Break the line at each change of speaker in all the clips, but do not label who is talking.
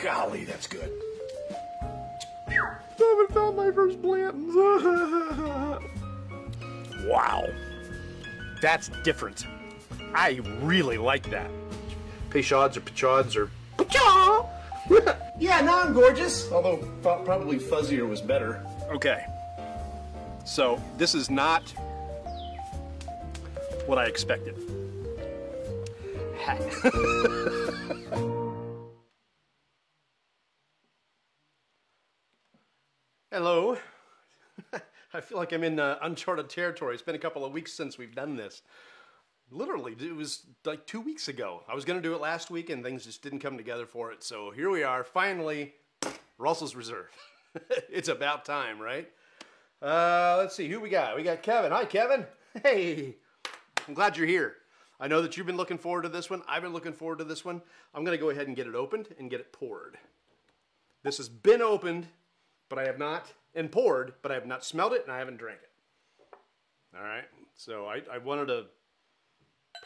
Golly, that's good.
I haven't found my first Blanton's.
Wow. That's different. I really like that.
Peychauds or Peychauds or...
Yeah, now I'm gorgeous. Although probably fuzzier was better. Okay. So this is not what I expected. Hello. I feel like I'm in uncharted territory. It's been a couple of weeks since we've done this. Literally, it was like 2 weeks ago. I was going to do it last week and things just didn't come together for it. So here we are, finally, Russell's Reserve. It's about time, right? Let's see, who we got? We got Kevin. Hi, Kevin. Hey, I'm glad you're here. I know that you've been looking forward to this one. I've been looking forward to this one. I'm going to go ahead and get it opened and get it poured. This has been opened, but I have not, and poured, but I have not smelled it and I haven't drank it. All right, so I wanted to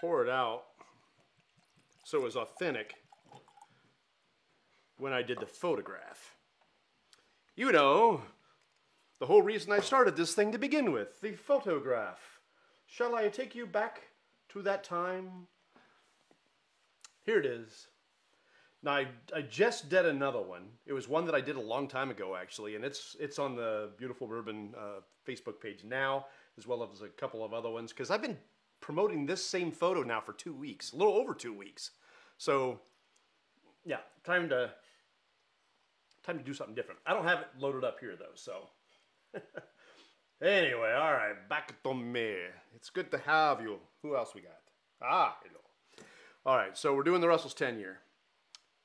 pour it out so it was authentic when I did the photograph. You know, the whole reason I started this thing to begin with, the photograph. Shall I take you back to that time? Here it is. Now, I just did another one. It was one that I did a long time ago, actually, and it's on the Beautiful Bourbon Facebook page now, as well as a couple of other ones, because I've been promoting this same photo now for 2 weeks, a little over 2 weeks. So, yeah, time to do something different. I don't have it loaded up here, though, so. Anyway, all right, back to me. It's good to have you. Who else we got? Ah, hello. All right, so we're doing the Russell's 10-year.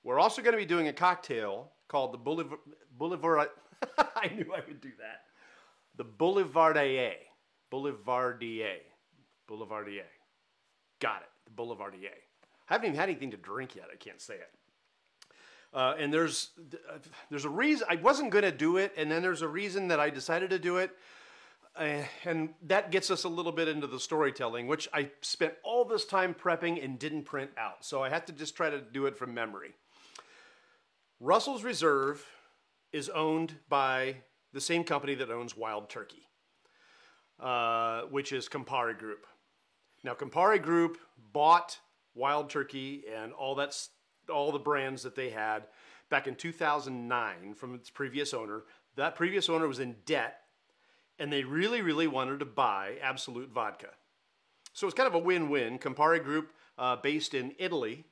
We're also going to be doing a cocktail called the Boulevard. I knew I would do that. The Boulevardier. Boulevardier. Boulevardier. Got it. The Boulevardier. I haven't even had anything to drink yet. I can't say it. And there's a reason. I wasn't going to do it, and then there's a reason that I decided to do it. And that gets us a little bit into the storytelling, which I spent all this time prepping and didn't print out. So I had to just try to do it from memory. Russell's Reserve is owned by the same company that owns Wild Turkey, which is Campari Group. Now, Campari Group bought Wild Turkey and all the brands that they had back in 2009 from its previous owner. That previous owner was in debt, and they really, really wanted to buy Absolute Vodka. So it's kind of a win-win. Campari Group, based in Italy,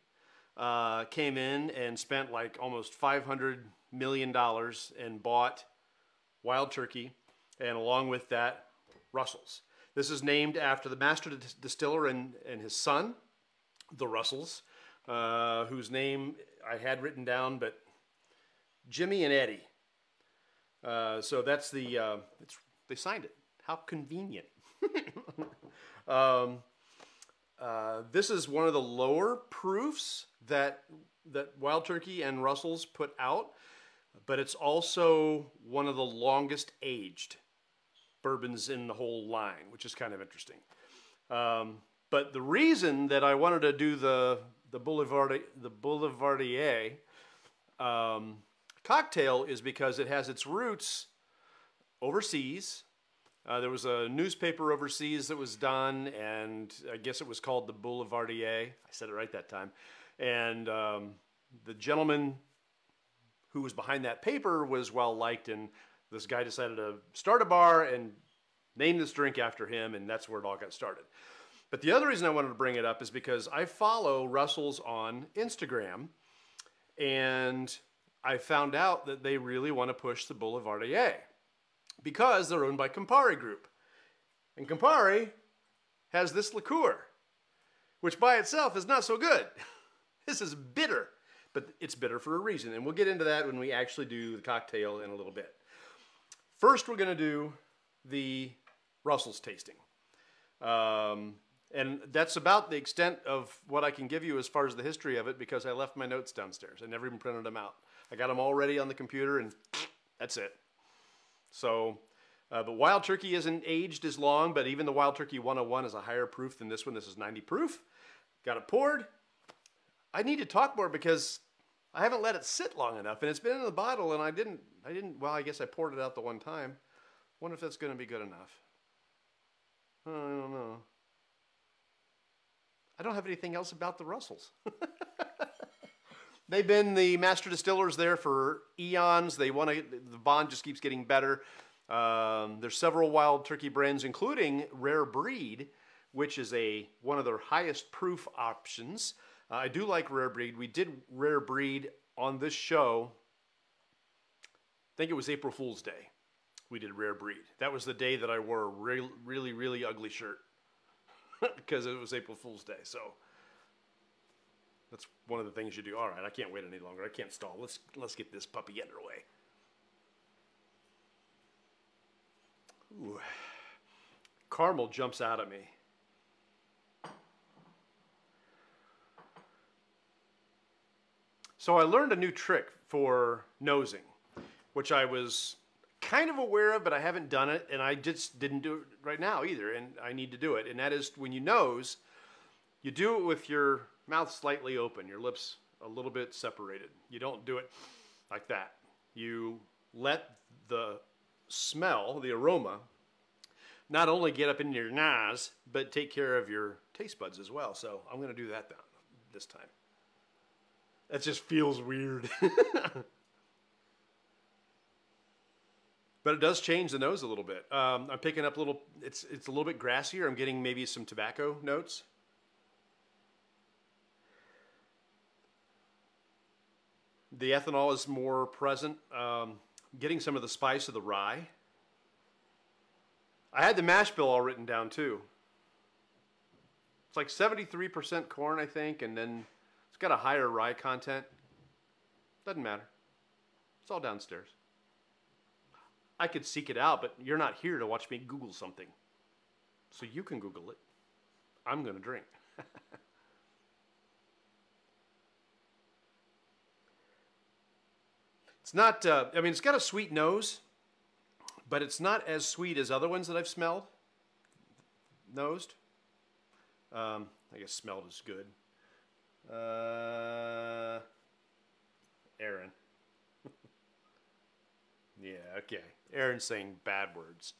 came in and spent like almost $500 million and bought Wild Turkey, and along with that, Russell's. This is named after the master distiller and his son, the Russells, whose name I had written down, but Jimmy and Eddie. So that's they signed it. How convenient. This is one of the lower proofs that Wild Turkey and Russell's put out, but it's also one of the longest aged bourbons in the whole line, which is kind of interesting. But the reason that I wanted to do the Boulevardier cocktail is because it has its roots overseas. There was a newspaper overseas that was done, and I guess it was called the Boulevardier. I said it right that time. And the gentleman who was behind that paper was well liked, and this guy decided to start a bar and name this drink after him, and that's where it all got started. But the other reason I wanted to bring it up is because I follow Russell's on Instagram, and I found out that they really want to push the Boulevardier because they're owned by Campari Group. And Campari has this liqueur, which by itself is not so good. This is bitter, but it's bitter for a reason. And we'll get into that when we actually do the cocktail in a little bit. First, we're going to do the Russell's tasting. And that's about the extent of what I can give you as far as the history of it, because I left my notes downstairs. I never even printed them out. I got them all ready on the computer, and that's it. So, but Wild Turkey isn't aged as long, but even the Wild Turkey 101 is a higher proof than this one. This is 90 proof. Got it poured. I need to talk more because I haven't let it sit long enough, and it's been in the bottle, and I didn't, well, I guess I poured it out the one time. Wonder if that's going to be good enough. I don't know. I don't have anything else about the Russells. They've been the master distillers there for eons. The bond just keeps getting better. There's several wild turkey brands, including Rare Breed, which is one of their highest proof options. I do like Rare Breed. We did Rare Breed on this show. I think it was April Fool's Day. We did Rare Breed. That was the day that I wore a really, really ugly shirt because it was April Fool's Day. So that's one of the things you do. All right, I can't wait any longer. I can't stall. Let's get this puppy underway. Ooh. Caramel jumps out at me. So I learned a new trick for nosing, which I was kind of aware of, but I haven't done it, and I just didn't do it right now either, and I need to do it. And that is, when you nose, you do it with your mouth slightly open, your lips a little bit separated. You don't do it like that. You let the smell, the aroma, not only get up into your nose, but take care of your taste buds as well. So I'm going to do that this time. That just feels weird. But it does change the nose a little bit. I'm picking up it's a little bit grassier. I'm getting maybe some tobacco notes. The ethanol is more present. Getting some of the spice of the rye. I had the mash bill all written down too. It's like 73% corn, I think, and then it's got a higher rye content. Doesn't matter. It's all downstairs. I could seek it out, but you're not here to watch me Google something. So you can Google it. I'm going to drink. It's not, I mean, it's got a sweet nose, but it's not as sweet as other ones that I've smelled. Nosed. I guess smelled is good. Aaron. Yeah, okay. Aaron's saying bad words.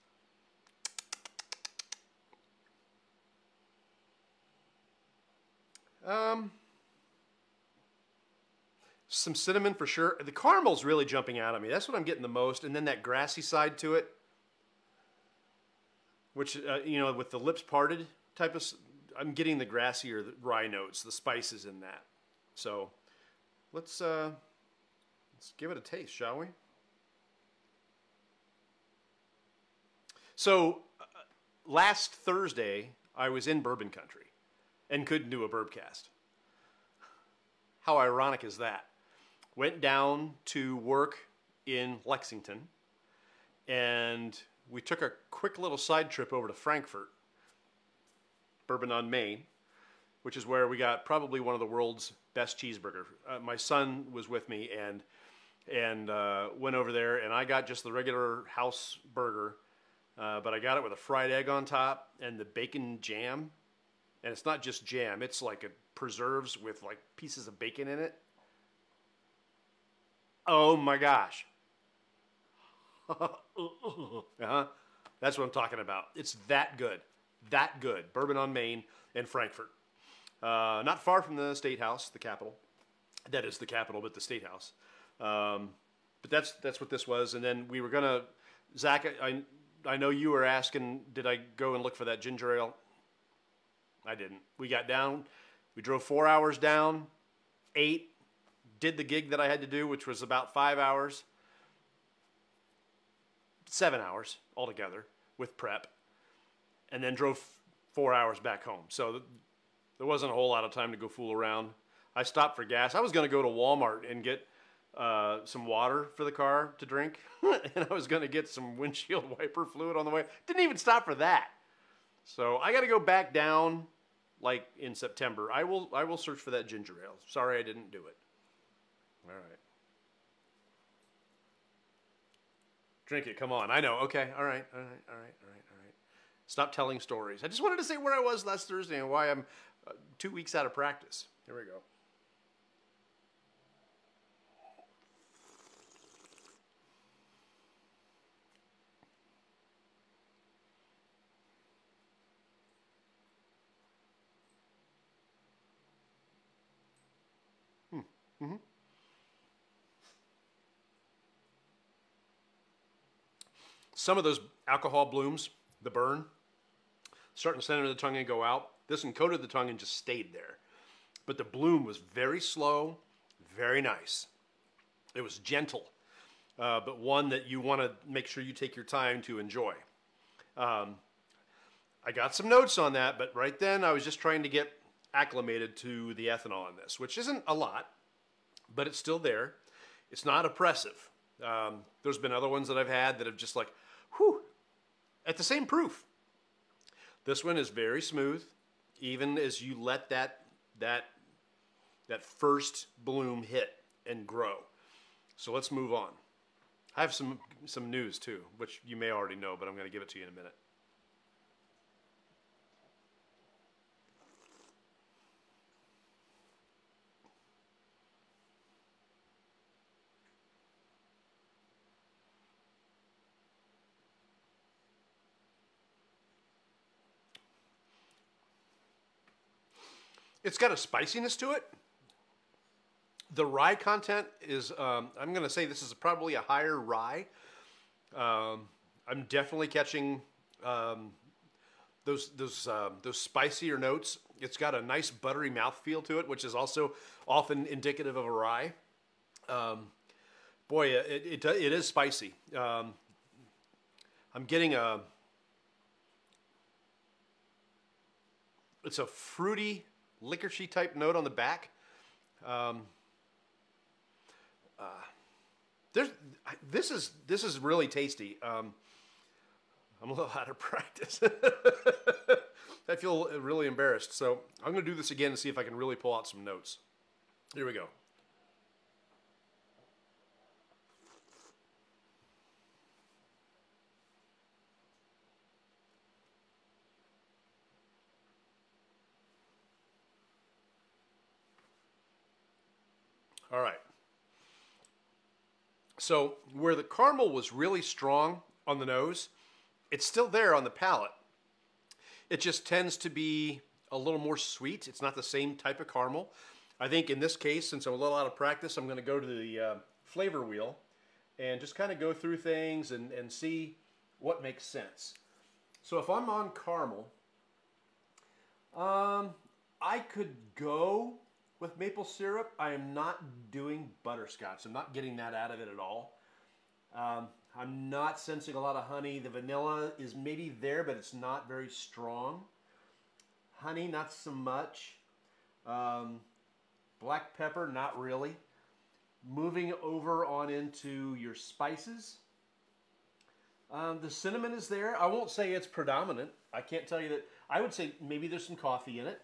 Some cinnamon for sure. The caramel's really jumping out at me. That's what I'm getting the most. And then that grassy side to it, which, you know, with the lips parted type of, I'm getting the grassier rye notes, the spices in that. So let's give it a taste, shall we? So last Thursday, I was in bourbon country and couldn't do a Bourbcast. How ironic is that? Went down to work in Lexington, and we took a quick little side trip over to Frankfurt, Bourbon on Main, which is where we got probably one of the world's best cheeseburgers. My son was with me and went over there, and I got just the regular house burger, but I got it with a fried egg on top and the bacon jam. And it's not just jam, it's like a preserves with like pieces of bacon in it. Oh my gosh. That's what I'm talking about. It's that good. That good. Bourbon on Main in Frankfurt. Not far from the State House, the Capitol. That is the Capitol, but the State House. But that's what this was. And then we were going to, Zach, I know you were asking, did I go and look for that ginger ale? I didn't. We got down. We drove 4 hours down, ate, did the gig that I had to do, which was about 5 hours. 7 hours altogether with prep. And then drove 4 hours back home. So there wasn't a whole lot of time to go fool around. I stopped for gas. I was going to go to Walmart and get some water for the car to drink. And I was going to get some windshield wiper fluid on the way. Didn't even stop for that. So I got to go back down like in September. I will search for that ginger ale. Sorry I didn't do it. All right. Drink it. Come on. I know. Okay. All right. All right. All right. All right. All right. Stop telling stories. I just wanted to say where I was last Thursday and why I'm 2 weeks out of practice. Here we go. Some of those alcohol blooms, the burn, start in the center of the tongue and go out. This one coated the tongue and just stayed there. But the bloom was very slow, very nice. It was gentle, but one that you want to make sure you take your time to enjoy. I got some notes on that, but right then I was just trying to get acclimated to the ethanol in this, which isn't a lot, but it's still there. It's not oppressive. There's been other ones that I've had that have just like, whew, at the same proof. This one is very smooth, even as you let that first bloom hit and grow. So let's move on. I have some news too, which you may already know, but I'm going to give it to you in a minute. It's got a spiciness to it. The rye content is, I'm going to say this is probably a higher rye. I'm definitely catching those spicier notes. It's got a nice buttery mouthfeel to it, which is also often indicative of a rye. Boy, it is spicy. I'm getting it's a fruity, licoricey type note on the back. This is really tasty. I'm a little out of practice. I feel really embarrassed. So I'm going to do this again and see if I can really pull out some notes. Here we go. All right. So where the caramel was really strong on the nose, it's still there on the palate. It just tends to be a little more sweet. It's not the same type of caramel. I think in this case, since I'm a little out of practice, I'm going to go to the flavor wheel and just kind of go through things and see what makes sense. So if I'm on caramel, I could go with maple syrup. I am not doing butterscotch. I'm not getting that out of it at all. I'm not sensing a lot of honey. The vanilla is maybe there, but it's not very strong. Honey, not so much. Black pepper, not really. Moving over on into your spices. The cinnamon is there. I won't say it's predominant. I can't tell you that. I would say maybe there's some coffee in it.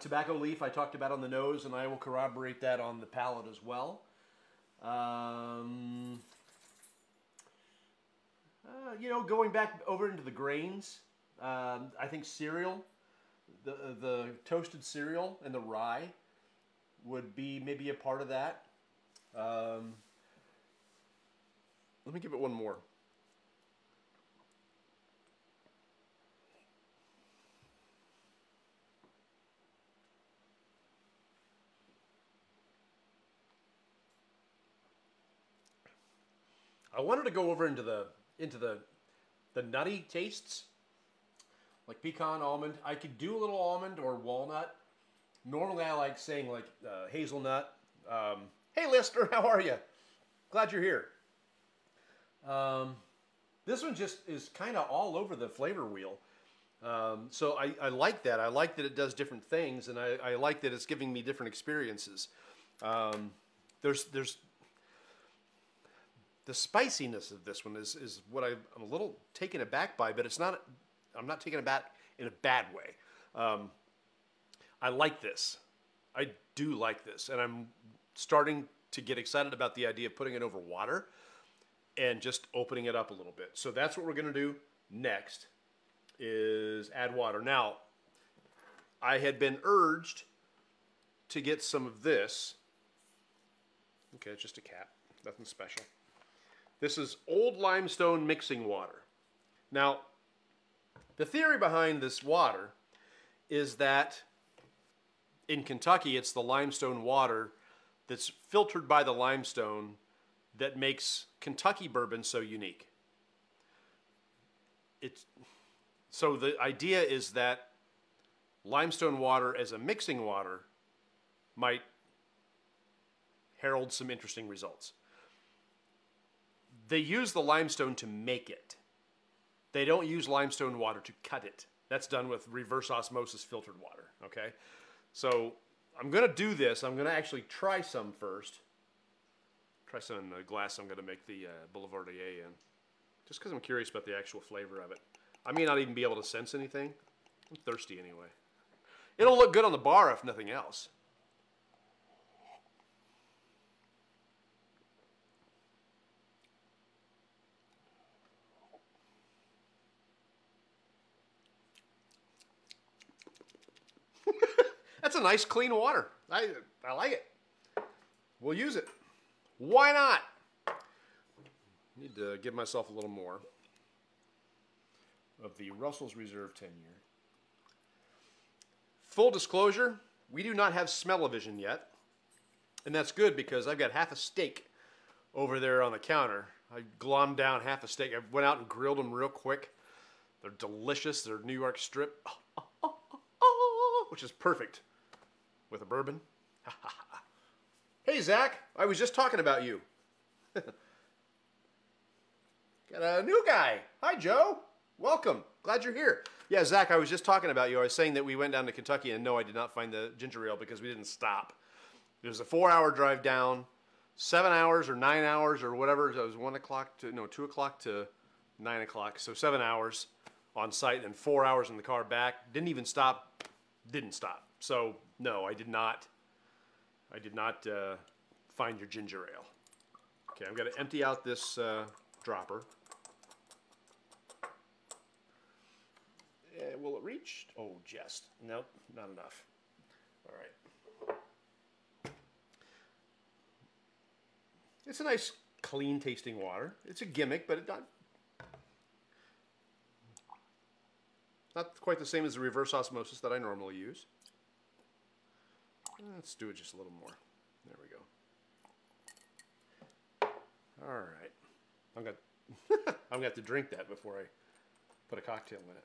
Tobacco leaf I talked about on the nose, and I will corroborate that on the palate as well. You know, going back over into the grains, I think cereal, the toasted cereal and the rye would be maybe a part of that. Let me give it one more. I wanted to go over into the nutty tastes, like pecan, almond. I could do a little almond or walnut. Normally I like saying like hazelnut. Hey Lister, how are you? Glad you're here. This one just is kind of all over the flavor wheel. So I like that. I like that it does different things, and I like that it's giving me different experiences. There's the spiciness of this one is what I'm a little taken aback by, but it's not. I'm not taken aback in a bad way. I like this. I do like this, and I'm starting to get excited about the idea of putting it over water and just opening it up a little bit. So that's what we're going to do next, is add water. Now, I had been urged to get some of this. Okay, it's just a cap. Nothing special. This is old limestone mixing water. Now, the theory behind this water is that in Kentucky, it's the limestone water that's filtered by the limestone that makes Kentucky bourbon so unique. So the idea is that limestone water as a mixing water might herald some interesting results. They use the limestone to make it. They don't use limestone water to cut it. That's done with reverse osmosis filtered water, okay? So I'm going to do this. I'm going to actually try some first. Try some in the glass I'm going to make the Boulevardier in. Just because I'm curious about the actual flavor of it. I may not even be able to sense anything. I'm thirsty anyway. It'll look good on the bar if nothing else. That's a nice clean water. I like it. We'll use it. Why not? Need to give myself a little more of the Russell's Reserve 10-year. Full disclosure, we do not have smell-o-vision yet. And that's good because I've got half a steak over there on the counter. I glommed down half a steak. I went out and grilled them real quick. They're delicious. They're New York strip, which is perfect with a bourbon. Hey, Zach, I was just talking about you. Got a new guy. Hi, Joe. Welcome. Glad you're here. Yeah, Zach, I was just talking about you. I was saying that we went down to Kentucky, and no, I did not find the ginger ale because we didn't stop. It was a 4-hour drive down, 7 hours or 9 hours or whatever. It was 2 o'clock to 9 o'clock. So 7 hours on site and 4 hours in the car back. Didn't even stop. Didn't stop. So no, I did not find your ginger ale. Okay, I'm going to empty out this dropper. Will it reach? Oh, just. Nope, not enough. All right. It's a nice, clean tasting water. It's a gimmick, but it's not quite the same as the reverse osmosis that I normally use. Let's do it just a little more. There we go. All right. I'm gonna have to drink that before I put a cocktail in it.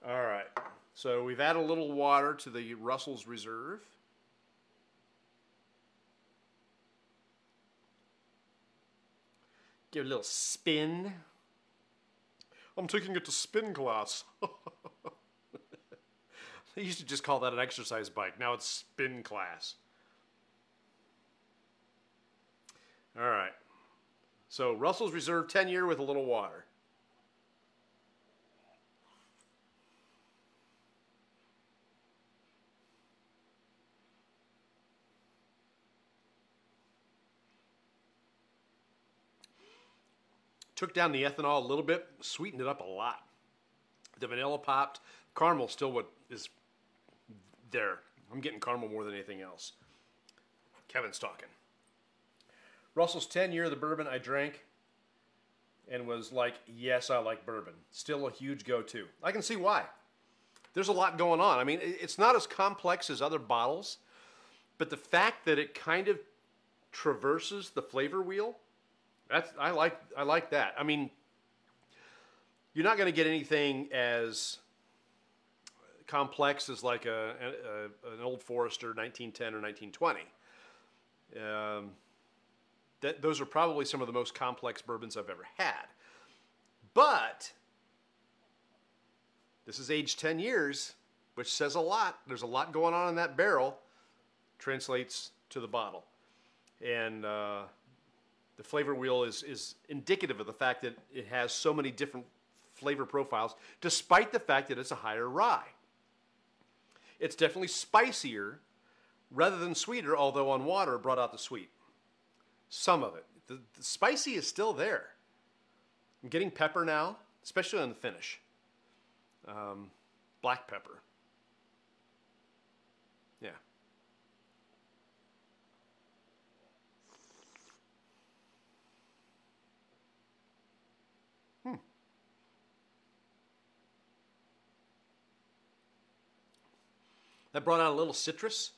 All right. So we've added a little water to the Russell's Reserve. Give it a little spin. I'm taking it to spin class. They used to just call that an exercise bike. Now it's spin class. All right. So Russell's Reserve 10-year with a little water. Took down the ethanol a little bit, sweetened it up a lot. The vanilla popped. Caramel still what is there. I'm getting caramel more than anything else. Kevin's talking. Russell's 10-year, the bourbon I drank and was like, yes, I like bourbon. Still a huge go-to. I can see why. There's a lot going on. I mean, it's not as complex as other bottles, but the fact that it kind of traverses the flavor wheel, I like that. I mean, you're not going to get anything as complex as like an Old Forester 1910 or 1920. Those are probably some of the most complex bourbons I've ever had. But this is aged 10 years, which says a lot. There's a lot going on in that barrel. Translates to the bottle. And the flavor wheel is indicative of the fact that it has so many different flavor profiles, despite the fact that it's a higher rye. It's definitely spicier rather than sweeter, although on water it brought out the sweet. Some of it. The spicy is still there. I'm getting pepper now, especially on the finish. Black pepper. Yeah. That brought out a little citrus.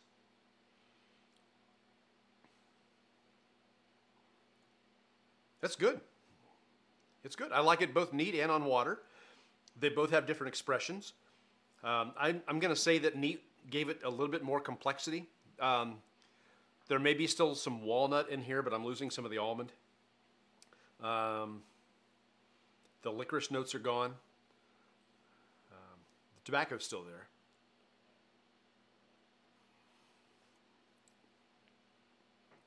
That's good. It's good. I like it both neat and on water. They both have different expressions. I'm going to say that neat gave it a little bit more complexity. There may be still some walnut in here, but I'm losing some of the almond. The licorice notes are gone. The tobacco's still there.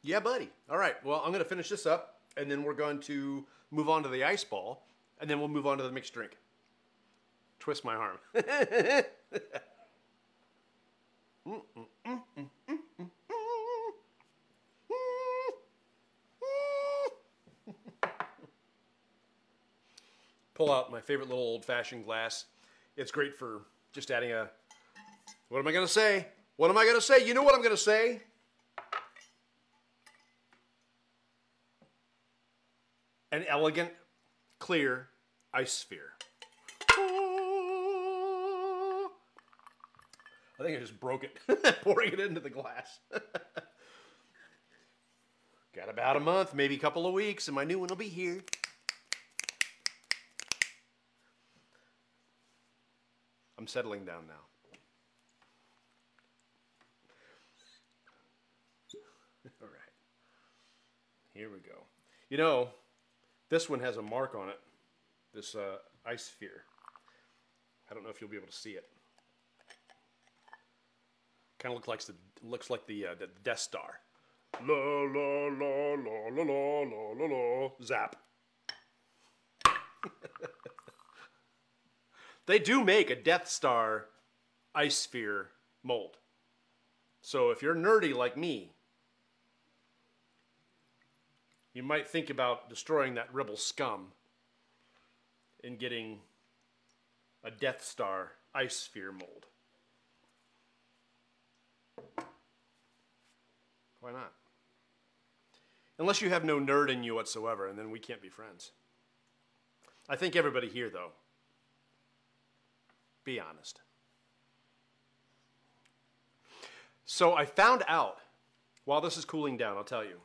Yeah, buddy. All right. Well, I'm going to finish this up, and then we're going to move on to the ice ball, and then we'll move on to the mixed drink. Twist my arm. Pull out my favorite little old-fashioned glass. It's great for just adding a... What am I going to say? What am I going to say? You know what I'm going to say? An elegant, clear ice sphere. I think I just broke it, pouring it into the glass. Got about a month, maybe a couple of weeks, and my new one will be here. I'm settling down now. All right. Here we go. You know, this one has a mark on it, this ice sphere. I don't know if you'll be able to see it. Kind of looks like the Death Star. La la la la la la la la la. Zap. They do make a Death Star ice sphere mold. So if you're nerdy like me, you might think about destroying that rebel scum and getting a Death Star ice sphere mold. Why not? Unless you have no nerd in you whatsoever, and then we can't be friends. I think everybody here, though, be honest. So I found out, while this is cooling down, I'll tell you.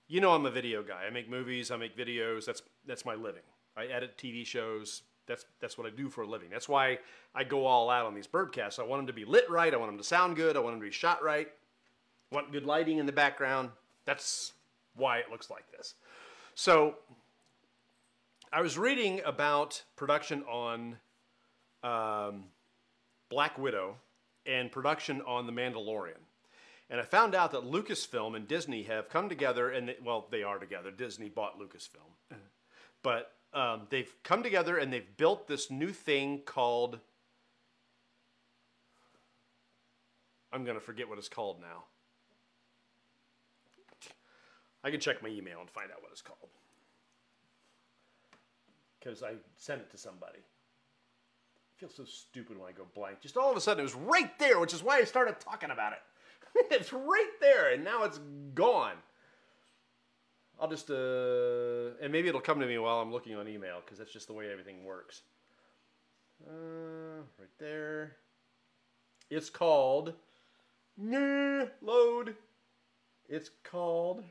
You know I'm a video guy. I make movies, I make videos. That's my living. I edit TV shows. That's what I do for a living. That's why I go all out on these Bourbcasts. I want them to be lit right. I want them to sound good. I want them to be shot right. I want good lighting in the background. That's why it looks like this. So I was reading about production on Black Widow and production on The Mandalorian. And I found out that Lucasfilm and Disney have come together, and they are together. Disney bought Lucasfilm. But they've come together and they've built this new thing called, I'm going to forget what it's called now. I can check my email and find out what it's called. Because I sent it to somebody. I feel so stupid when I go blank. Just all of a sudden it was right there, which is why I started talking about it. It's right there, and now it's gone. I'll just, and maybe it'll come to me while I'm looking on email, because that's just the way everything works. Right there. It's called, load. It's called,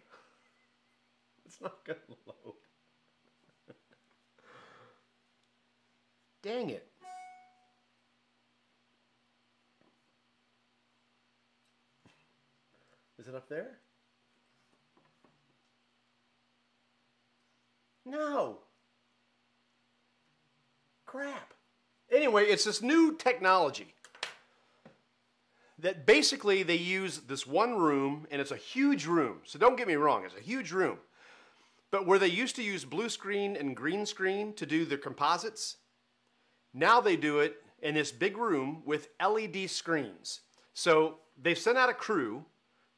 it's not going to load. Dang it. Is it up there? No. Crap. Anyway, it's this new technology that basically they use this one room, and it's a huge room. So don't get me wrong, it's a huge room. But where they used to use blue screen and green screen to do the composites, now they do it in this big room with LED screens. So they've sent out a crew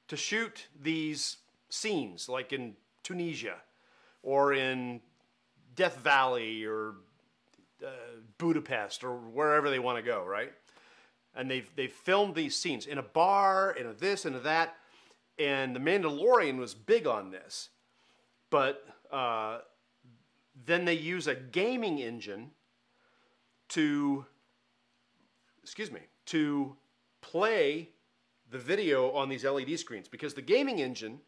to shoot these scenes, like in Tunisia, or in Death Valley, or Budapest, or wherever they want to go, right? And they've filmed these scenes in a bar, in a this, and a that, and The Mandalorian was big on this. But then they use a gaming engine to play the video on these LED screens, because the gaming engine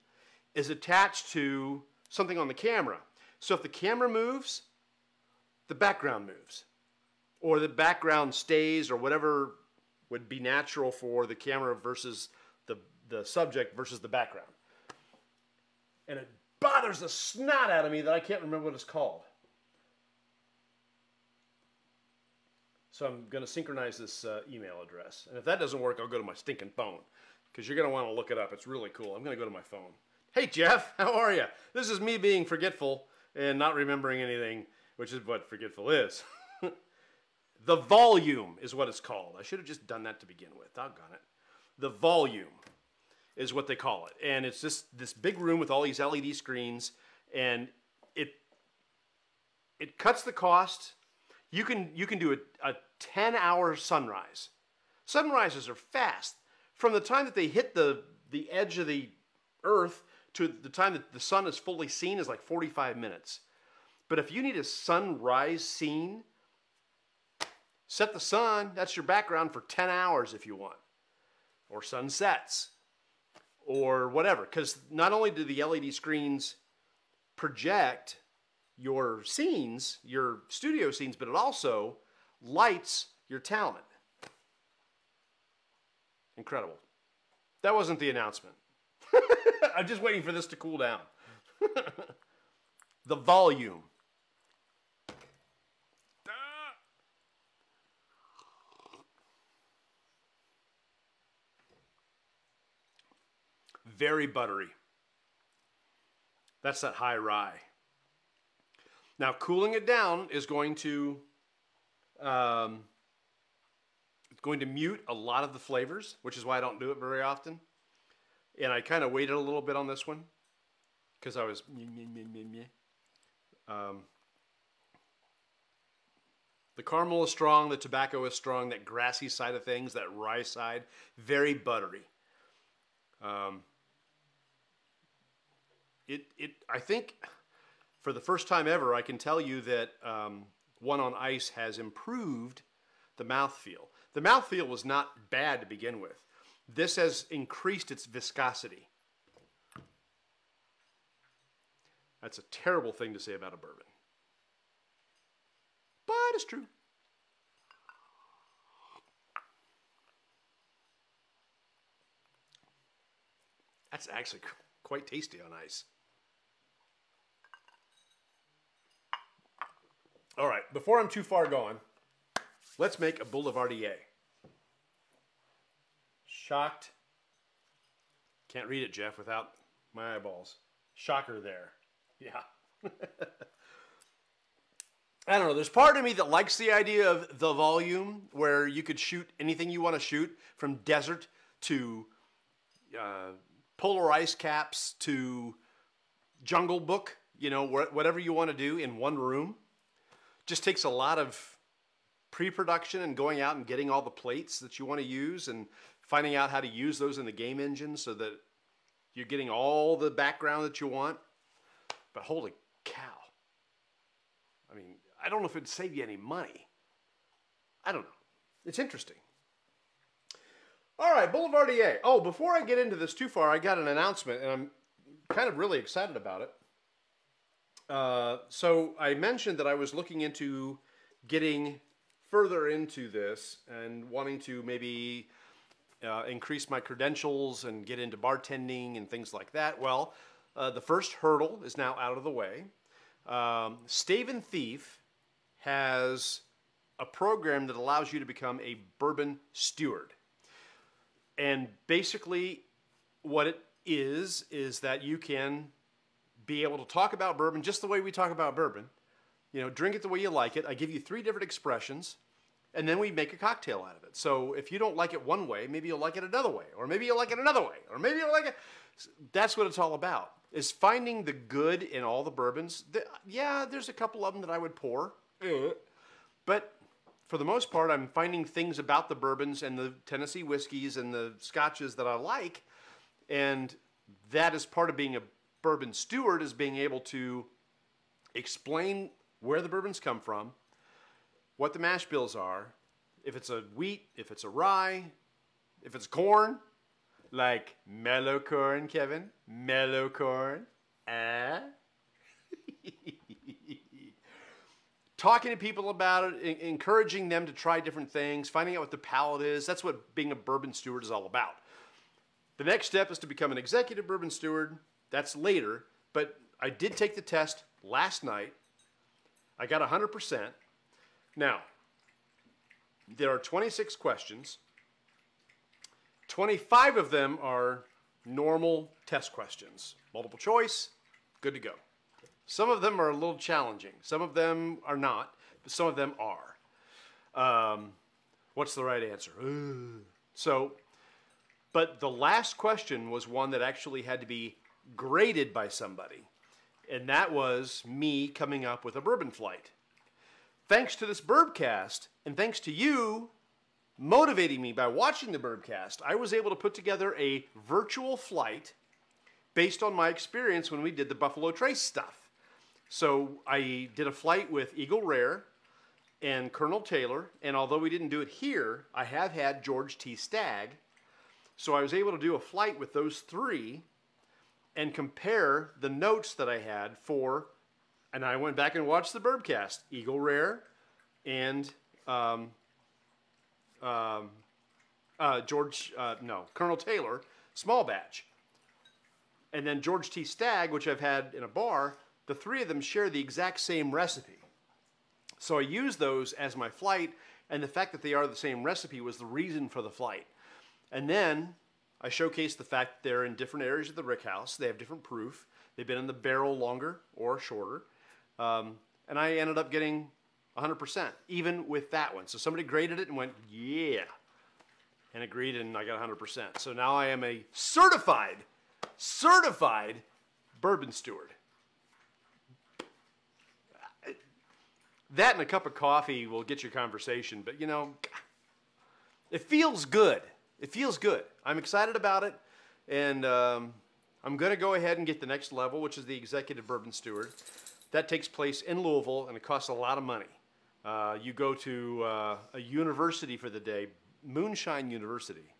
is attached to something on the camera. So if the camera moves, the background moves, or the background stays, or whatever would be natural for the camera versus the subject versus the background. And it bothers the snot out of me that I can't remember what it's called. So I'm going to synchronize this email address. And if that doesn't work, I'll go to my stinking phone, because you're going to want to look it up. It's really cool. I'm going to go to my phone. Hey, Jeff, how are you? This is me being forgetful and not remembering anything, which is what forgetful is. The volume is what it's called. I should have just done that to begin with. Doggone it. The volume is what they call it. And it's just this big room with all these LED screens, and it cuts the cost. You can do a 10-hour sunrise. Sunrises are fast. From the time that they hit the edge of the earth to the time that the sun is fully seen is like 45 minutes. But if you need a sunrise scene, set the sun, that's your background for 10 hours if you want. Or sunsets. Or whatever. Because not only do the LED screens project your scenes, your studio scenes, but it also lights your talent. Incredible. That wasn't the announcement. I'm just waiting for this to cool down. The volume. Very buttery. That's that high rye. Now, cooling it down is going to mute a lot of the flavors, which is why I don't do it very often. And I kind of waited a little bit on this one because I was the caramel is strong, the tobacco is strong, that grassy side of things, that rye side, very buttery. I think for the first time ever, I can tell you that one on ice has improved the mouthfeel. The mouthfeel was not bad to begin with. This has increased its viscosity. That's a terrible thing to say about a bourbon. But it's true. That's actually quite tasty on ice. All right, before I'm too far gone, let's make a Boulevardier. Shocked. Can't read it, Jeff, without my eyeballs. Shocker there. Yeah. I don't know. There's part of me that likes the idea of the volume, where you could shoot anything you want to shoot, from desert to polar ice caps to Jungle Book, you know, whatever you want to do in one room. Just takes a lot of pre-production and going out and getting all the plates that you want to use and finding out how to use those in the game engine so that you're getting all the background that you want. But holy cow. I mean, I don't know if it'd save you any money. I don't know. It's interesting. All right, Boulevardier. Oh, before I get into this too far, I got an announcement, and I'm kind of really excited about it. So I mentioned that I was looking into getting further into this and wanting to maybe increase my credentials and get into bartending and things like that. Well, the first hurdle is now out of the way. Stave and Thief has a program that allows you to become a bourbon steward. And basically what it is that you can be able to talk about bourbon just the way we talk about bourbon. You know, drink it the way you like it. I give you 3 different expressions, and then we make a cocktail out of it. So if you don't like it one way, maybe you'll like it another way, or maybe you'll like it another way, or maybe you'll like it. That's what it's all about, is finding the good in all the bourbons. Yeah, there's a couple of them that I would pour, but for the most part, I'm finding things about the bourbons and the Tennessee whiskeys and the scotches that I like, and that is part of being a bourbon steward, is being able to explain where the bourbons come from, what the mash bills are, if it's a wheat, if it's a rye, If it's corn, like mellow corn, Kevin, mellow corn. Talking to people about it, encouraging them to try different things, finding out what the palate is. That's what being a bourbon steward is all about. The next step is to become an executive bourbon steward. That's later, but I did take the test last night. I got 100%. Now, there are 26 questions. 25 of them are normal test questions. Multiple choice, good to go. Some of them are a little challenging. Some of them are not, but some of them are. What's the right answer? But the last question was one that actually had to be graded by somebody. And that was me coming up with a bourbon flight. Thanks to this Bourbcast, and thanks to you motivating me by watching the Bourbcast, I was able to put together a virtual flight based on my experience when we did the Buffalo Trace stuff. So I did a flight with Eagle Rare and Colonel Taylor, and although we didn't do it here, I have had George T. Stagg. So I was able to do a flight with those three and compare the notes that I had for, and I went back and watched the Bourbcast, Eagle Rare and Colonel Taylor, small batch. And then George T. Stagg, which I've had in a bar, the three of them share the exact same recipe. So I used those as my flight, and the fact that they are the same recipe was the reason for the flight. And then I showcased the fact that they're in different areas of the rickhouse. They have different proof. They've been in the barrel longer or shorter. And I ended up getting 100%, even with that one. So somebody graded it and went, yeah, and agreed, and I got 100%. So now I am a certified bourbon steward. That and a cup of coffee will get you conversation, but you know, it feels good. It feels good. I'm excited about it, and I'm going to go ahead and get the next level, which is the executive bourbon steward. That takes place in Louisville, and it costs a lot of money. You go to a university for the day, Moonshine University.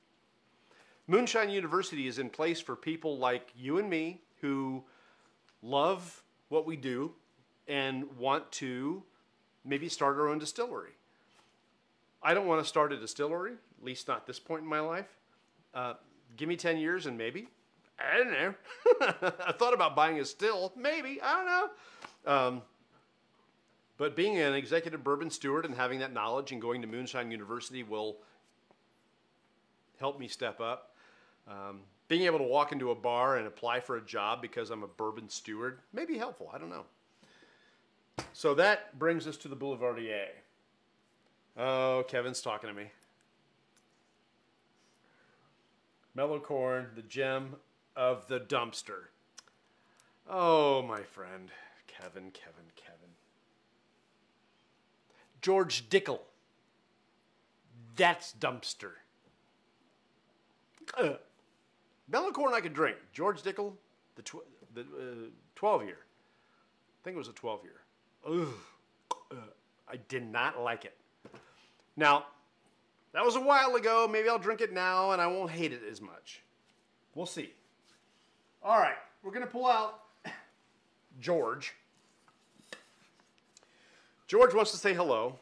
Moonshine University is in place for people like you and me who love what we do and want to maybe start our own distillery. I don't want to start a distillery, at least not at this point in my life. Give me 10 years and maybe. I don't know. I thought about buying a still. Maybe. I don't know. But being an executive bourbon steward and having that knowledge and going to Moonshine University will help me step up. Being able to walk into a bar and apply for a job because I'm a bourbon steward may be helpful. I don't know. So that brings us to the Boulevardier. Oh, Kevin's talking to me. Mellow corn, the gem of the dumpster. Oh, my friend. Kevin. George Dickel. That's dumpster. Mellow corn I could drink. George Dickel, the 12-year. I think it was a 12-year. I did not like it. Now, that was a while ago. Maybe I'll drink it now and I won't hate it as much. We'll see. All right, we're going to pull out George. George wants to say hello.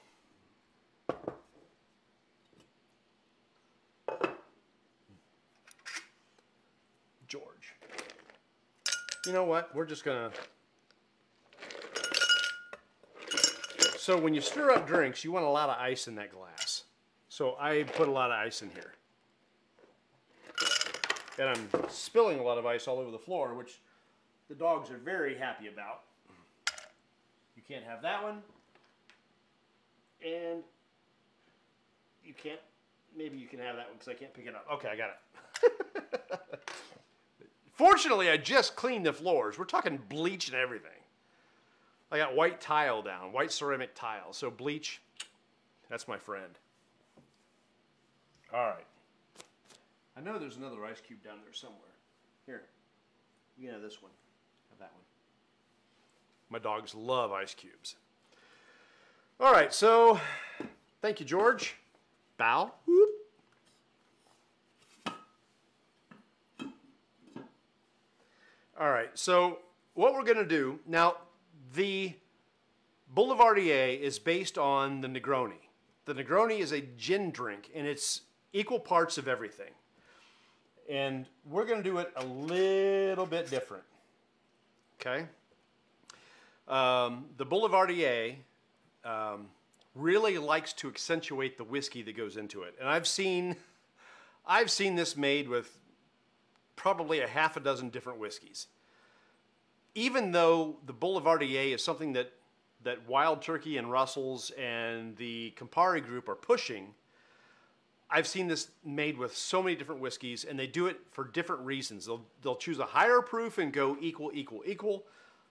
George. You know what? We're just going to... So when you stir up drinks, you want a lot of ice in that glass. So I put a lot of ice in here. And I'm spilling a lot of ice all over the floor, which the dogs are very happy about. You can't have that one. And you can't, maybe you can have that one because I can't pick it up. Okay, I got it. Fortunately, I just cleaned the floors. We're talking bleach and everything. I got white tile down, white ceramic tile. So bleach, that's my friend. All right. I know there's another ice cube down there somewhere. Here, you can have this one. Have that one. My dogs love ice cubes. All right, so thank you, George. Bow. Whoop. All right, so what we're going to do, now the Boulevardier is based on the Negroni. The Negroni is a gin drink, and it's equal parts of everything. And we're going to do it a little bit different, okay? The Boulevardier really likes to accentuate the whiskey that goes into it. And I've seen this made with probably a half a dozen different whiskeys. Even though the Boulevardier is something that Wild Turkey and Russell's and the Campari group are pushing, I've seen this made with so many different whiskeys, and they do it for different reasons. They'll choose a higher proof and go equal, equal, equal.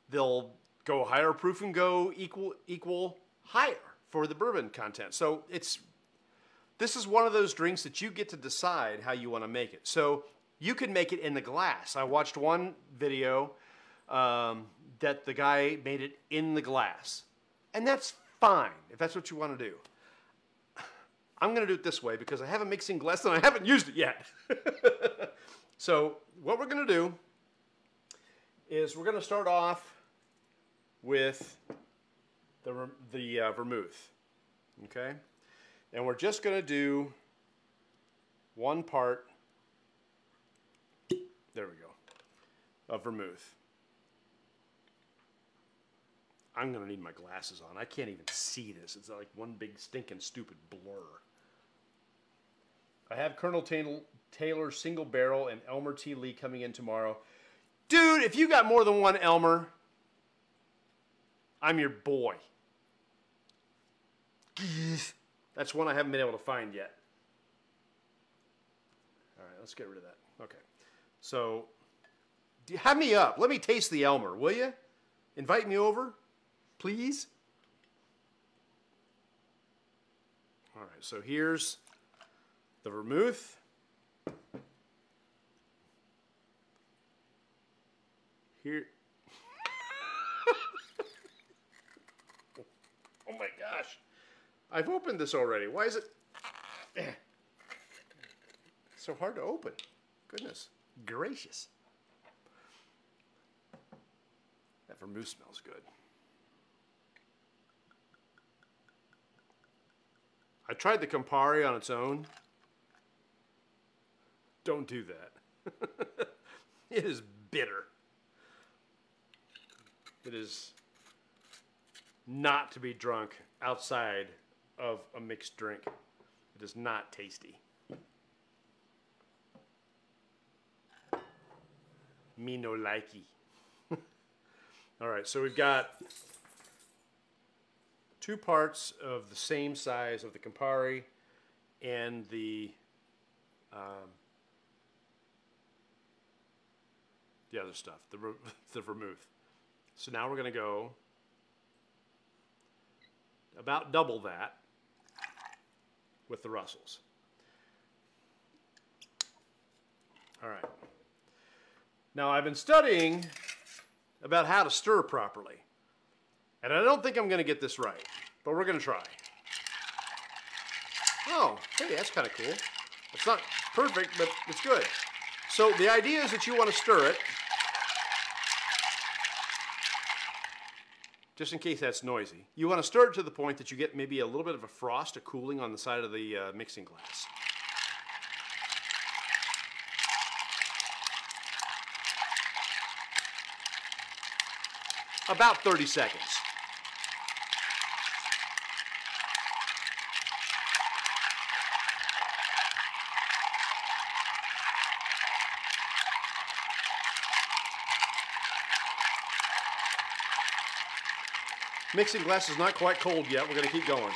They'll go higher proof and go equal, equal, higher for the bourbon content. So this is one of those drinks that you get to decide how you want to make it. So you can make it in the glass. I watched one video that the guy made it in the glass. And that's fine if that's what you want to do. I'm going to do it this way because I have a mixing glass and I haven't used it yet. So what we're going to do is we're going to start off with the vermouth, okay? And we're just going to do one part, there we go, of vermouth. I'm going to need my glasses on. I can't even see this. It's like one big stinking stupid blur. I have Colonel Taylor's single barrel and Elmer T. Lee coming in tomorrow. Dude, if you got more than one Elmer, I'm your boy. That's one I haven't been able to find yet. All right, let's get rid of that. Okay. So, have me up. Let me taste the Elmer, will you? Invite me over, please. All right, so here's the vermouth. Here. Oh my gosh. I've opened this already. Why is it so hard to open? Goodness gracious. That vermouth smells good. I tried the Campari on its own. Don't do that. It is bitter. It is not to be drunk outside of a mixed drink. It is not tasty. Me no likey. All right, so we've got 2 parts of the same size of the Campari and the other stuff, the vermouth. So now we're going to go about double that with the Russells. All right. Now I've been studying about how to stir properly. And I don't think I'm going to get this right, but we're going to try. Oh, hey, that's kind of cool. It's not perfect, but it's good. So the idea is that you want to stir it, just in case that's noisy. You want to stir it to the point that you get maybe a little bit of a frost, a cooling on the side of the mixing glass. About 30 seconds. Mixing glass is not quite cold yet. We're going to keep going.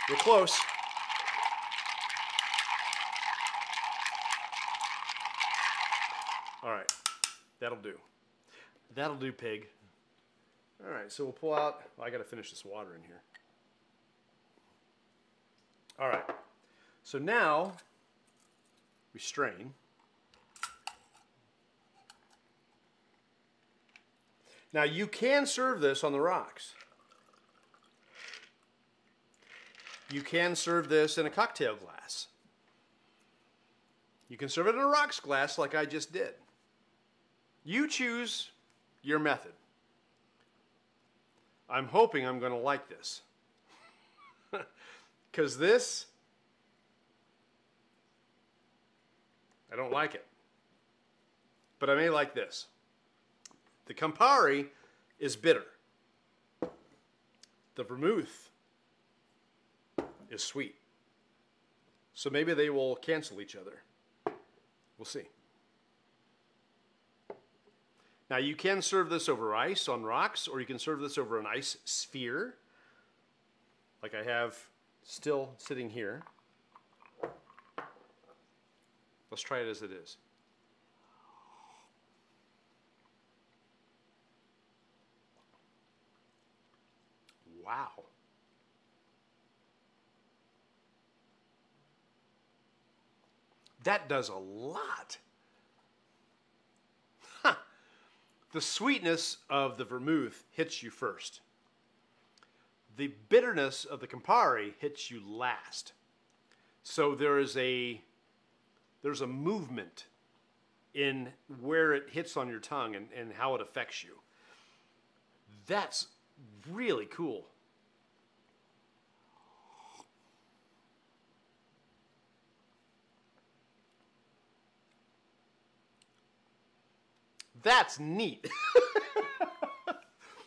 We're close. All right, that'll do. That'll do, pig. All right, so we'll pull out, I got to finish this water in here. All right, so now we strain. Now you can serve this on the rocks. You can serve this in a cocktail glass. You can serve it in a rocks glass like I just did. You choose your method. I'm hoping I'm going to like this. Because this, I don't like it. But I may like this. The Campari is bitter. The vermouth is sweet. So maybe they will cancel each other. We'll see. Now you can serve this over ice on rocks, or you can serve this over an ice sphere, like I have still sitting here. Let's try it as it is. Wow. That does a lot. Huh. The sweetness of the vermouth hits you first. The bitterness of the Campari hits you last. So there's a movement in where it hits on your tongue and how it affects you. That's really cool. That's neat.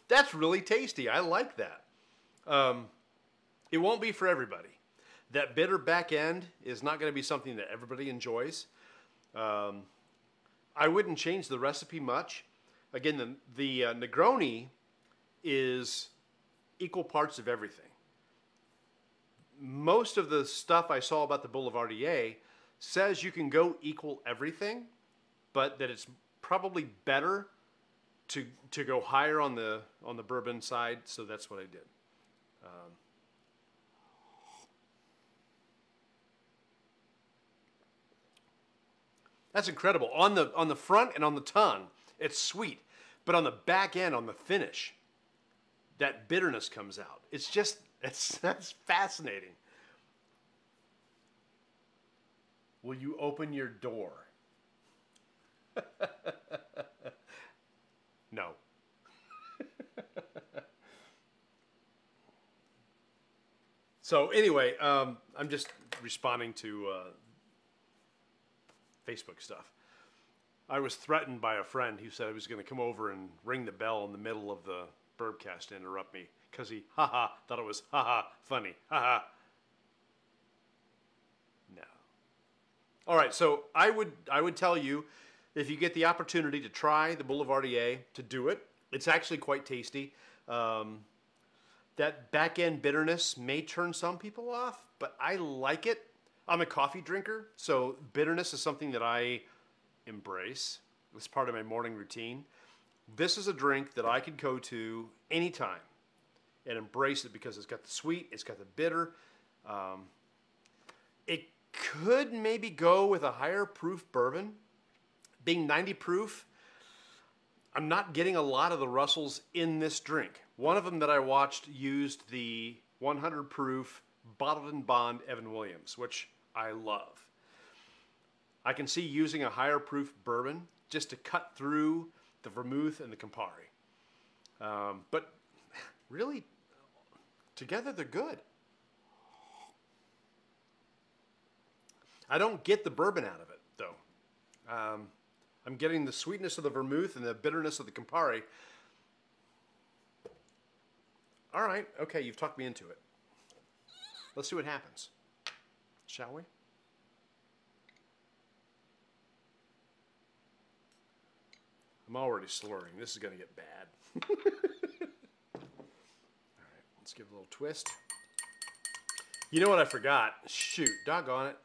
That's really tasty. I like that. It won't be for everybody. That bitter back end is not going to be something that everybody enjoys. I wouldn't change the recipe much. Again, the Negroni is equal parts of everything. Most of the stuff I saw about the Boulevardier says you can go equal everything, but that it's probably better to go higher on the bourbon side, so that's what I did. That's incredible. On the front and on the tongue, it's sweet, but on the back end, on the finish, that bitterness comes out. It's just that's fascinating. Will you open your door? No. So anyway, I'm just responding to Facebook stuff. I was threatened by a friend who said he was going to come over and ring the bell in the middle of the Bourbcast to interrupt me because he thought it was funny. No. All right, so I would tell you, if you get the opportunity to try the Boulevardier, to do it. It's actually quite tasty. That back end bitterness may turn some people off, but I like it. I'm a coffee drinker, so bitterness is something that I embrace. It's part of my morning routine. This is a drink that I could go to anytime and embrace it because it's got the sweet, it's got the bitter. It could maybe go with a higher proof bourbon. Being 90 proof, I'm not getting a lot of the Russells in this drink. One of them that I watched used the 100 proof Bottled and Bond Evan Williams, which I love. I can see using a higher proof bourbon just to cut through the vermouth and the Campari. But really, together they're good. I don't get the bourbon out of it, though. I'm getting the sweetness of the vermouth and the bitterness of the Campari. All right, okay, you've talked me into it. Let's see what happens, shall we? I'm already slurring. This is going to get bad. All right, let's give it a little twist. You know what I forgot? Shoot, doggone it.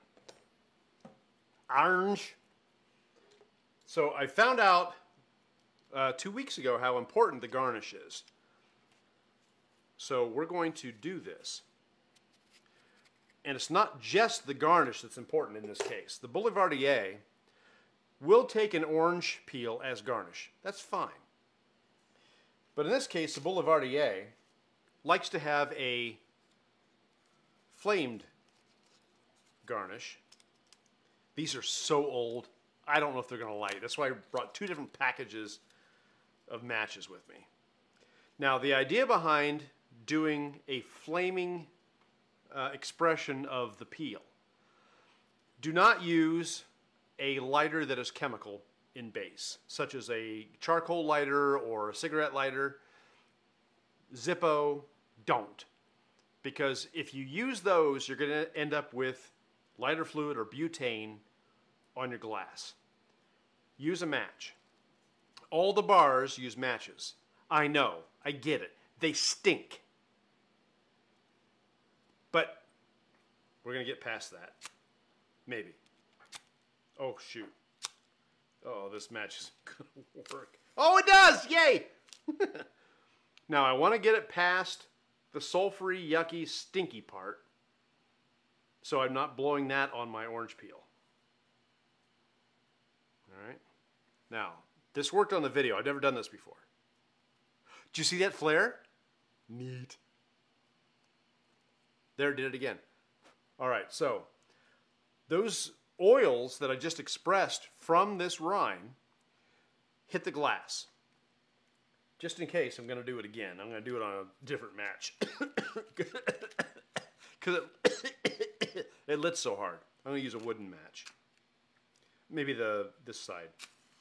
Orange. So I found out 2 weeks ago how important the garnish is. So we're going to do this. And it's not just the garnish that's important in this case. The Boulevardier will take an orange peel as garnish. That's fine. But in this case, the Boulevardier likes to have a flamed garnish. These are so old. I don't know if they're going to light. That's why I brought 2 different packages of matches with me. Now, the idea behind doing a flaming expression of the peel. Do not use a lighter that is chemical in base, such as a charcoal lighter or a cigarette lighter. Zippo, don't. Because if you use those, you're going to end up with lighter fluid or butane on your glass. Use a match. All the bars use matches. I know, I get it. They stink. But we're going to get past that. Maybe. Oh, shoot. Oh, this match is going to work. Oh, it does! Yay! Now, I want to get it past the sulfury, yucky, stinky part, so I'm not blowing that on my orange peel. All right. Now, this worked on the video. I've never done this before. Did you see that flare? Neat. There, did it again. All right, so those oils that I just expressed from this rind hit the glass. Just in case, I'm going to do it again. I'm going to do it on a different match. Because it lit so hard. I'm going to use a wooden match. Maybe this side.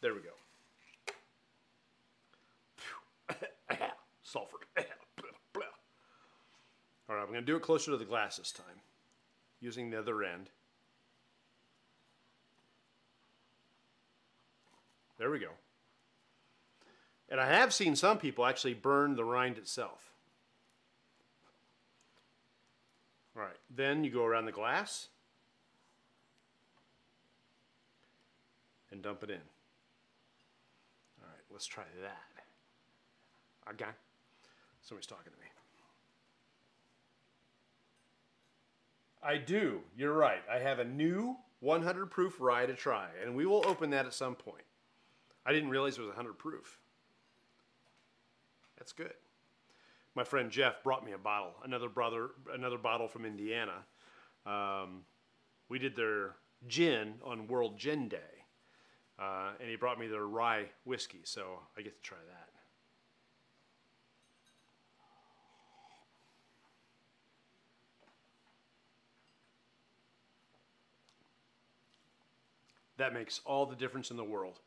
There we go. Sulfur. All right, I'm going to do it closer to the glass this time, using the other end. There we go. And I have seen some people actually burn the rind itself. All right, then you go around the glass and dump it in. All right, let's try that. Okay. Somebody's talking to me. I do. You're right. I have a new 100 proof rye to try, and we will open that at some point. I didn't realize it was 100 proof. That's good. My friend Jeff brought me a bottle, another bottle from Indiana. We did their gin on World Gin Day, and he brought me their rye whiskey, so I get to try that. That makes all the difference in the world.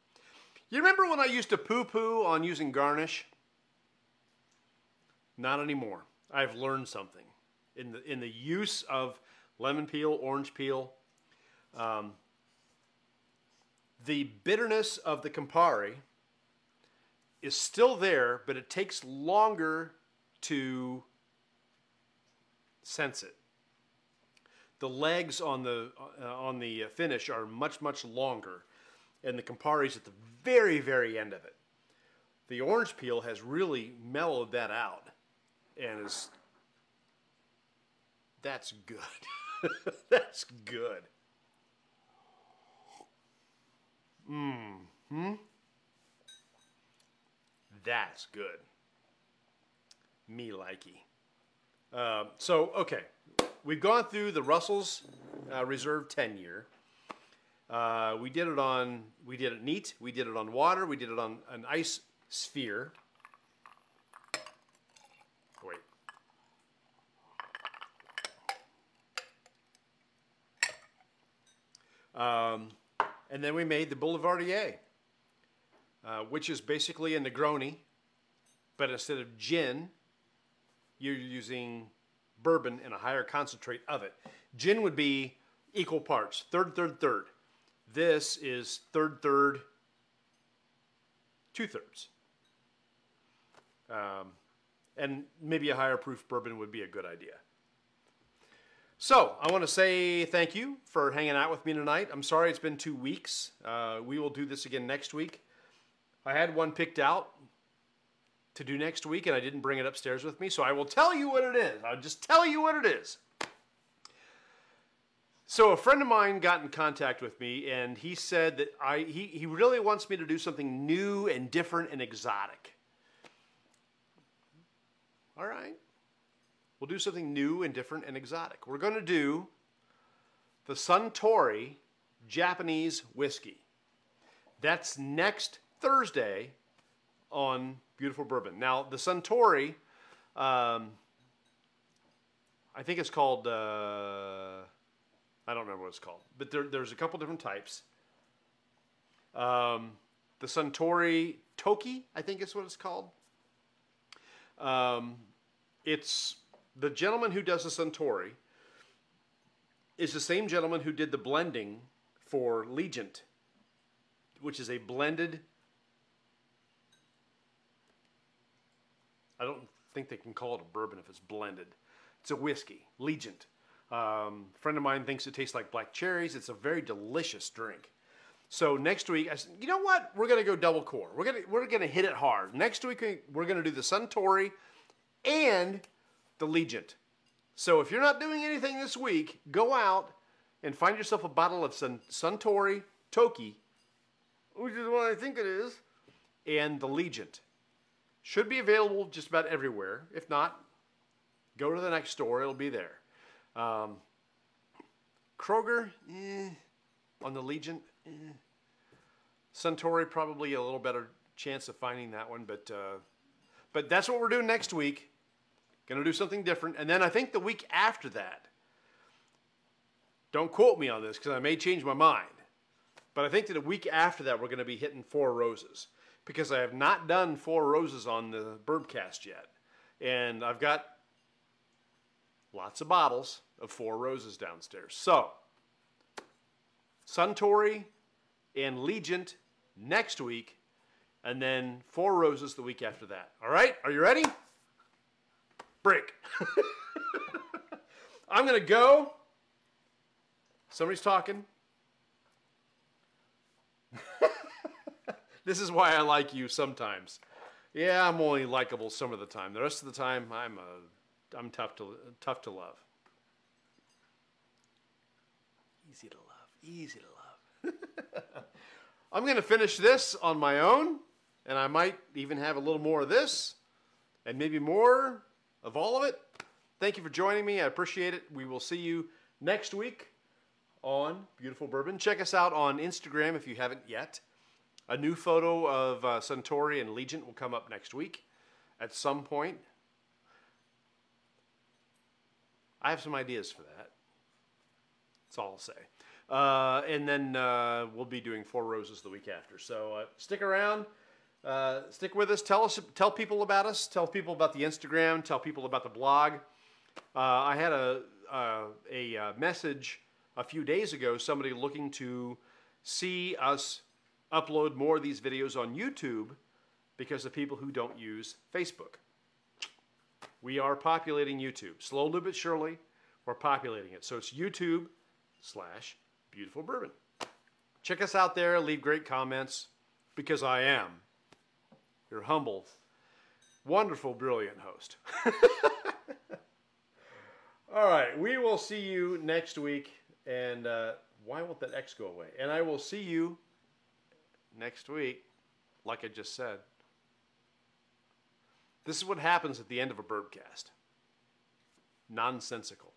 You remember when I used to poo-poo on using garnish? Not anymore. I've learned something. In the use of lemon peel, orange peel, the bitterness of the Campari is still there, but it takes longer to sense it. The legs on the finish are much longer, and the Campari's at the very, very end of it. The orange peel has really mellowed that out, and that's good. That's good. That's good. Me likey. So, okay. We've gone through the Russell's Reserve 10-year. We did it neat. We did it on water. We did it on an ice sphere. Wait. And then we made the Boulevardier, which is basically a Negroni, but instead of gin, you're using bourbon and a higher concentrate of it. Gin would be equal parts, third. This is third, 2/3. And maybe a higher proof bourbon would be a good idea. So, I want to say thank you for hanging out with me tonight. I'm sorry it's been 2 weeks. We will do this again next week. I had one picked out to do next week, and I didn't bring it upstairs with me, so I will tell you what it is. I'll just tell you what it is. So a friend of mine got in contact with me, and he said that he really wants me to do something new and different and exotic. All right. We'll do something new and different and exotic. We're going to do the Suntory Japanese whiskey. That's next Thursday on Beautiful Bourbon. Now, the Suntory, I think it's called, I don't remember what it's called, but there's a couple different types. The Suntory Toki, I think is what it's called. It's the gentleman who does the Suntory is the same gentleman who did the blending for Legent, which is a blended. I don't think they can call it a bourbon if it's blended. It's a whiskey, Legent. A friend of mine thinks it tastes like black cherries. It's a very delicious drink. So next week, I said, you know what? We're gonna go double core. We're gonna hit it hard. Next week we're gonna do the Suntory and the Legent. So if you're not doing anything this week, go out and find yourself a bottle of Suntory Toki, which is what I think it is, and the Legent. Should be available just about everywhere. If not, go to the next store. It'll be there. Kroger, on the Legent. Suntory, probably a little better chance of finding that one, but that's what we're doing next week. Going to do something different. And then I think the week after that, don't quote me on this because I may change my mind, but I think that a week after that we're going to be hitting Four Roses because I have not done Four Roses on the Bourbcast yet. And I've got lots of bottles of Four Roses downstairs. So, Suntory and Legent next week, and then Four Roses the week after that. All right? Are you ready? Break. I'm going to go. Somebody's talking. This is why I like you sometimes. Yeah, I'm only likable some of the time. The rest of the time, I'm tough to love. Easy to love. Easy to love. I'm going to finish this on my own, and I might even have a little more of this, and maybe more of all of it. Thank you for joining me. I appreciate it. We will see you next week on Beautiful Bourbon. Check us out on Instagram if you haven't yet. A new photo of Suntory and Legent will come up next week at some point. I have some ideas for that. That's all I'll say. And then we'll be doing Four Roses the week after. So stick around. Stick with us. Tell people about us. Tell people about the Instagram. Tell people about the blog. I had a message a few days ago. Somebody looking to see us upload more of these videos on YouTube because of people who don't use Facebook. We are populating YouTube. Slowly but surely, we're populating it. So it's YouTube/Beautiful Bourbon. Check us out there. Leave great comments because I am your humble, wonderful, brilliant host. All right. We will see you next week. And why won't that X go away? And I will see you next week, like I just said. This is what happens at the end of a Bourbcast. Nonsensical.